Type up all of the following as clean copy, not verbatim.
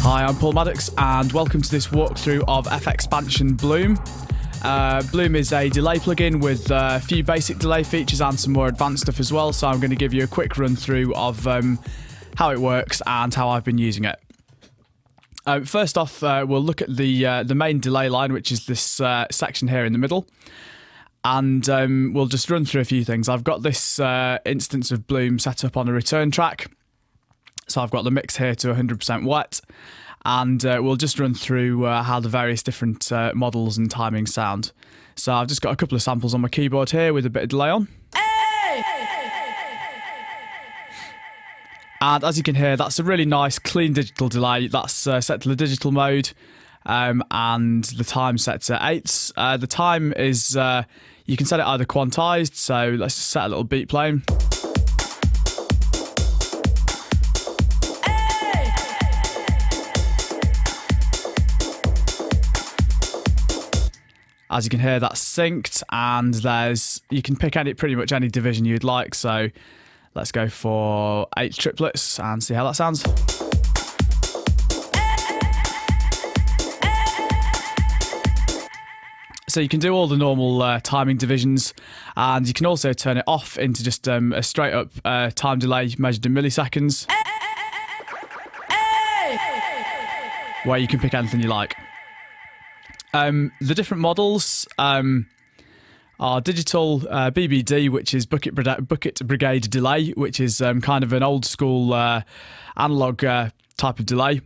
I'm Paul Maddox and welcome to this walkthrough of FXpansion Bloom. Bloom is a delay plugin with a few basic delay features and some more advanced stuff as well, so I'm going to give you a quick run through of how it works and how I've been using it. First off, we'll look at the main delay line, which is this section here in the middle, and we'll just run through a few things. I've got this instance of Bloom set up on a return track, so I've got the mix here to 100% wet. And we'll just run through how the various different models and timings sound. So I've just got a couple of samples on my keyboard here with a bit of delay on. And as you can hear, that's a really nice, clean digital delay. That's set to the digital mode, and the time set to 8. The time is, you can set it either quantized, so let's just set a little beat playing. As you can hear, that's synced, and you can pick pretty much any division you'd like. So let's go for 8 triplets and see how that sounds. So you can do all the normal timing divisions, and you can also turn it off into just a straight up time delay measured in milliseconds, where you can pick anything you like. The different models are digital BBD, which is Bucket Brigade delay, which is kind of an old school analog type of delay,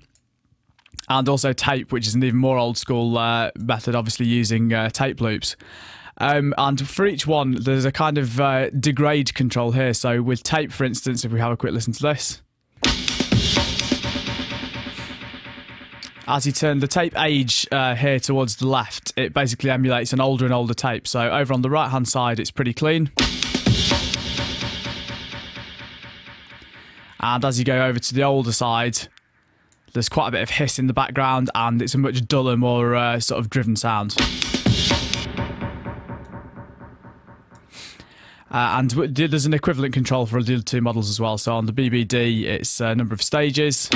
and also tape, which is an even more old school method, obviously using tape loops. And for each one, there's a kind of degrade control here. So with tape, for instance, if we have a quick listen to this. As you turn the tape age here towards the left, it basically emulates an older and older tape. So over on the right hand side, it's pretty clean. And as you go over to the older side, there's quite a bit of hiss in the background, and it's a much duller, more sort of driven sound. And there's an equivalent control for the other two models as well. So on the BBD, it's a number of stages.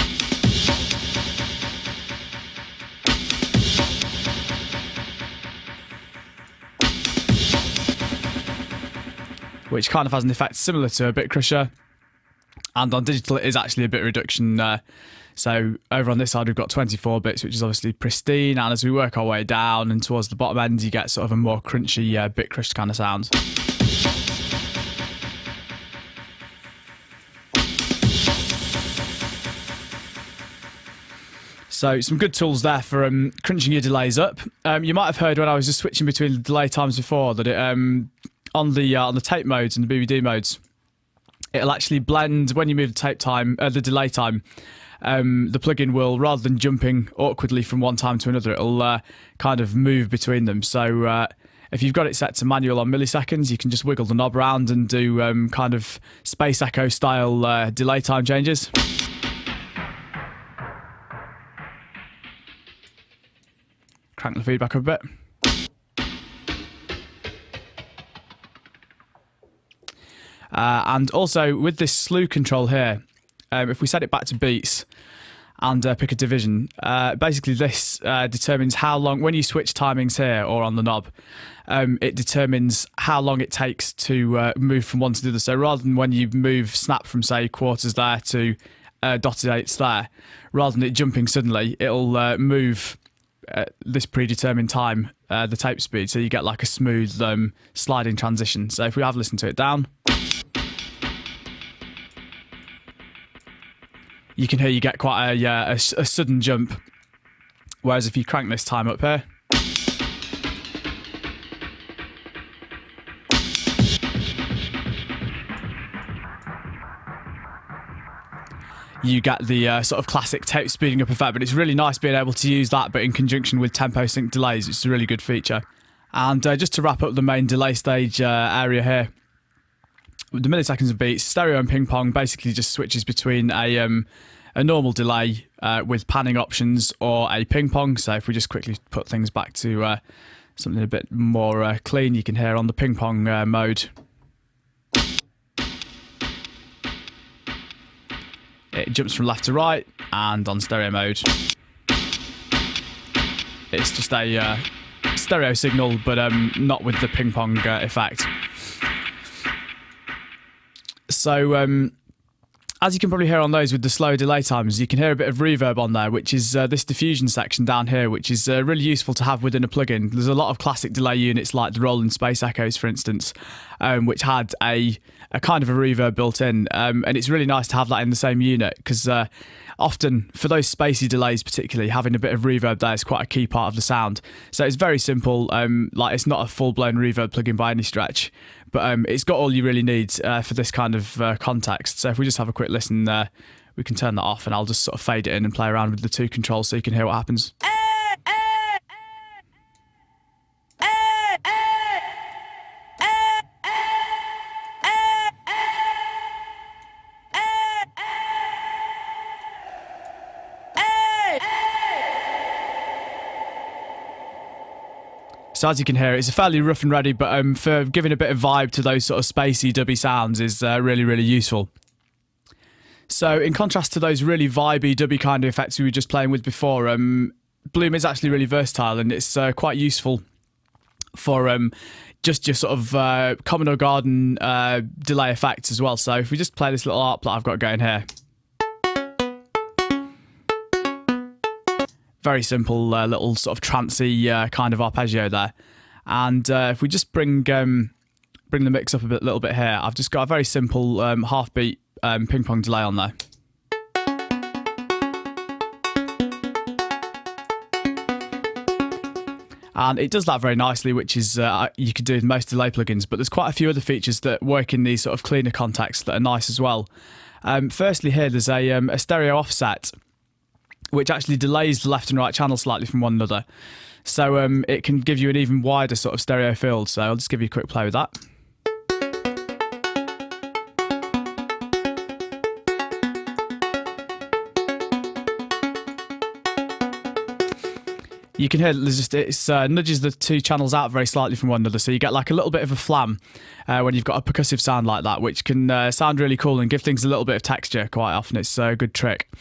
Which kind of has an effect similar to a bit crusher. And on digital, it is actually a bit reduction. So over on this side, we've got 24 bits, which is obviously pristine. And as we work our way down and towards the bottom end, you get sort of a more crunchy, bit crushed kind of sound. So some good tools there for crunching your delays up. You might have heard when I was just switching between the delay times before that it on the tape modes and the BBD modes, it'll actually blend when you move the tape time, the delay time. The plugin will, rather than jumping awkwardly from one time to another, it'll kind of move between them. So if you've got it set to manual on milliseconds, you can just wiggle the knob around and do kind of space echo style delay time changes. Crank the feedback up a bit. And also with this slew control here, if we set it back to beats and pick a division, basically this determines how long, when you switch timings here or on the knob, it determines how long it takes to move from one to the other. So rather than when you snap from, say, quarters there to dotted eighths there, rather than it jumping suddenly, it'll move this predetermined time, the tape speed, so you get like a smooth sliding transition. So if we have listened to it down, you can hear you get quite a sudden jump, whereas if you crank this time up here, you get the sort of classic tape speeding up effect, but it's really nice being able to use that, but in conjunction with tempo sync delays. It's a really good feature. And just to wrap up the main delay stage area here, the milliseconds of beats, stereo and ping pong basically just switches between a normal delay with panning options or a ping pong. So if we just quickly put things back to something a bit more clean, you can hear on the ping pong mode, it jumps from left to right, and on stereo mode, it's just a stereo signal, but not with the ping pong effect. So as you can probably hear on those with the slow delay times, you can hear a bit of reverb on there, which is this diffusion section down here, which is really useful to have within a plugin. There's a lot of classic delay units like the Roland Space Echoes, for instance, which had a kind of a reverb built in, and it's really nice to have that in the same unit, because often for those spacey delays particularly, having a bit of reverb there is quite a key part of the sound. So it's very simple, like it's not a full-blown reverb plugin by any stretch, but it's got all you really need for this kind of context. So if we just have a quick listen, we can turn that off, and I'll just sort of fade it in and play around with the two controls so you can hear what happens. So as you can hear, it's a fairly rough and ready, but for giving a bit of vibe to those sort of spacey, dubby sounds is really, really useful. So in contrast to those really vibey, dubby kind of effects we were just playing with before, Bloom is actually really versatile, and it's quite useful for just your sort of common or garden delay effects as well. So if we just play this little art plot I've got going here. Very simple little sort of trancey kind of arpeggio there. And if we just bring the mix up a little bit here, I've just got a very simple half beat ping pong delay on there. And it does that very nicely, which is you could do with most delay plugins, but there's quite a few other features that work in these sort of cleaner contexts that are nice as well. Firstly here, there's a stereo offset, which actually delays the left and right channel slightly from one another. So it can give you an even wider sort of stereo field. So I'll just give you a quick play with that. You can hear it nudges the two channels out very slightly from one another, so you get like a little bit of a flam when you've got a percussive sound like that, which can sound really cool and give things a little bit of texture quite often. It's a good trick.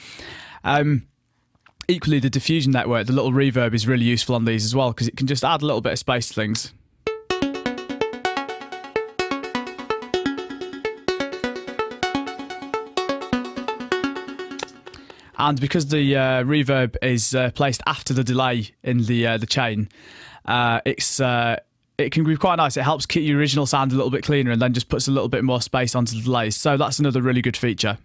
Equally, the diffusion network, the little reverb, is really useful on these as well, because it can just add a little bit of space to things. And because the reverb is placed after the delay in the chain, it can be quite nice. It helps keep your original sound a little bit cleaner and then just puts a little bit more space onto the delays. So that's another really good feature.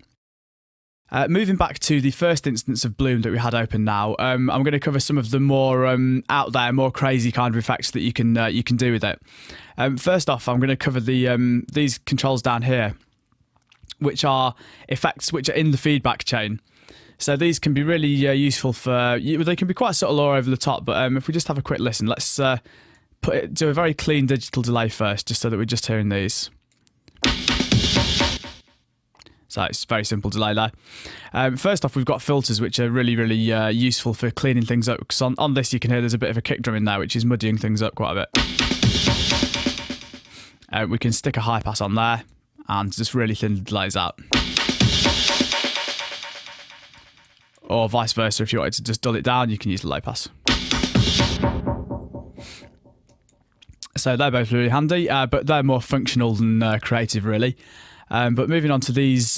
Moving back to the first instance of Bloom that we had open now, I'm going to cover some of the more out there, more crazy kind of effects that you can do with it. First off, I'm going to cover these controls down here, which are effects which are in the feedback chain. So these can be really useful for, they can be quite subtle or over the top, but if we just have a quick listen, let's do a very clean digital delay first, just so that we're just hearing these. So it's a very simple delay there. First off, we've got filters, which are really, really useful for cleaning things up. Because on this, you can hear there's a bit of a kick drum in there, which is muddying things up quite a bit. We can stick a high pass on there and just really thin the delays out. Or vice versa, if you wanted to just dull it down, you can use the low pass. So they're both really handy, but they're more functional than creative, really. But moving on to these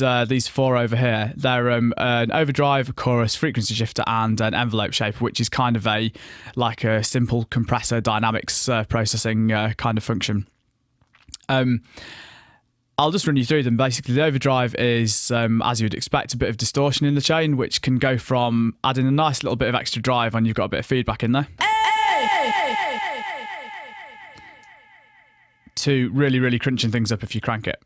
four over here, they're an overdrive, a chorus, frequency shifter, and an envelope shaper, which is kind of like a simple compressor dynamics processing kind of function. I'll just run you through them. Basically, the overdrive is, as you would expect, a bit of distortion in the chain, which can go from adding a nice little bit of extra drive when you've got a bit of feedback in there, to really, really crunching things up if you crank it.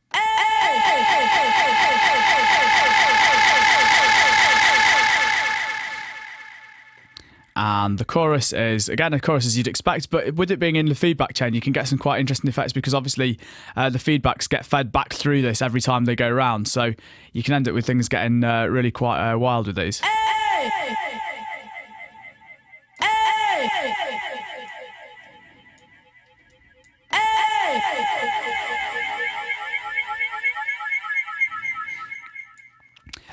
And the chorus is, again, a chorus as you'd expect, but with it being in the feedback chain, you can get some quite interesting effects because obviously the feedbacks get fed back through this every time they go around. So you can end up with things getting really quite wild with these.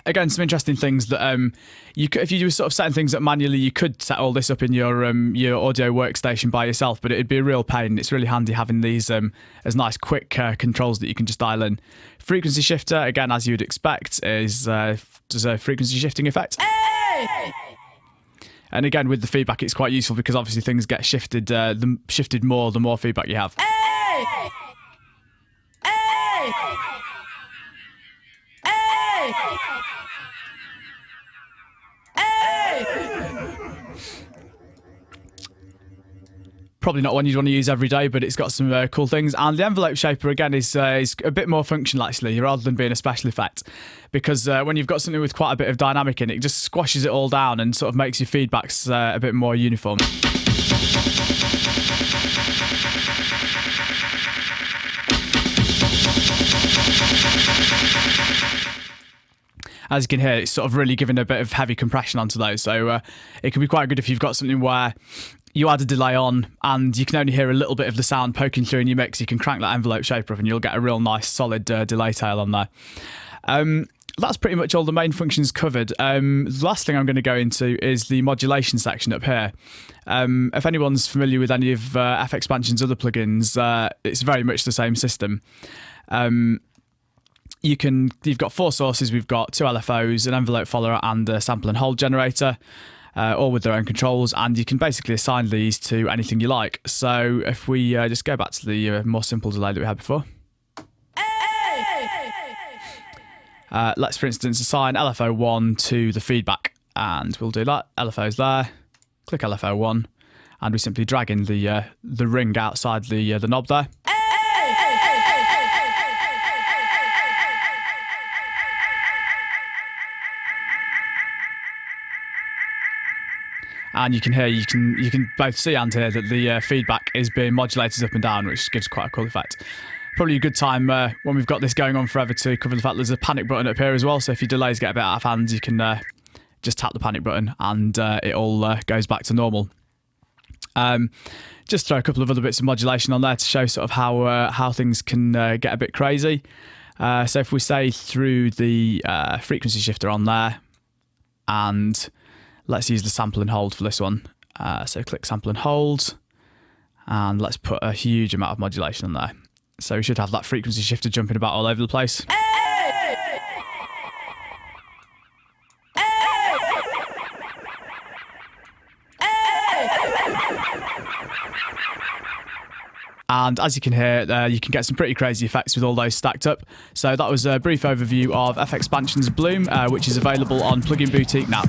Again, some interesting things that you could, if you were sort of setting things up manually, you could set all this up in your audio workstation by yourself, but it'd be a real pain. It's really handy having these as nice quick controls that you can just dial in. Frequency shifter, again, as you would expect, does a frequency shifting effect. And again, with the feedback, it's quite useful because obviously things get shifted more the more feedback you have. Probably not one you'd want to use every day, but it's got some cool things. And the envelope shaper, again, is a bit more functional, actually, rather than being a special effect. Because when you've got something with quite a bit of dynamic in it, it just squashes it all down and sort of makes your feedbacks a bit more uniform. As you can hear, it's sort of really giving a bit of heavy compression onto those. So it can be quite good if you've got something where you add a delay on and you can only hear a little bit of the sound poking through in your mix. You can crank that envelope shaper up and you'll get a real nice solid delay tail on there. That's pretty much all the main functions covered. The last thing I'm going to go into is the modulation section up here. If anyone's familiar with any of FXpansion's other plugins, it's very much the same system. You've got 4 sources. We've got 2 LFOs, an envelope follower, and a sample and hold generator, all with their own controls, and you can basically assign these to anything you like. So if we just go back to the more simple delay that we had before. Let's, for instance, assign LFO 1 to the feedback, and we'll do that. LFO's there. Click LFO 1, and we simply drag in the ring outside the knob there. And you can hear, you can both see and hear that the feedback is being modulated up and down, which gives quite a cool effect. Probably a good time when we've got this going on forever to cover the fact there's a panic button up here as well. So if your delays get a bit out of hand, you can just tap the panic button and it all goes back to normal. Just throw a couple of other bits of modulation on there to show sort of how things can get a bit crazy. So if we say through the frequency shifter on there, and let's use the sample and hold for this one. So click sample and hold, and let's put a huge amount of modulation on there. So we should have that frequency shifter jumping about all over the place. And as you can hear, you can get some pretty crazy effects with all those stacked up. So that was a brief overview of FXpansion's Bloom, which is available on Plugin Boutique now.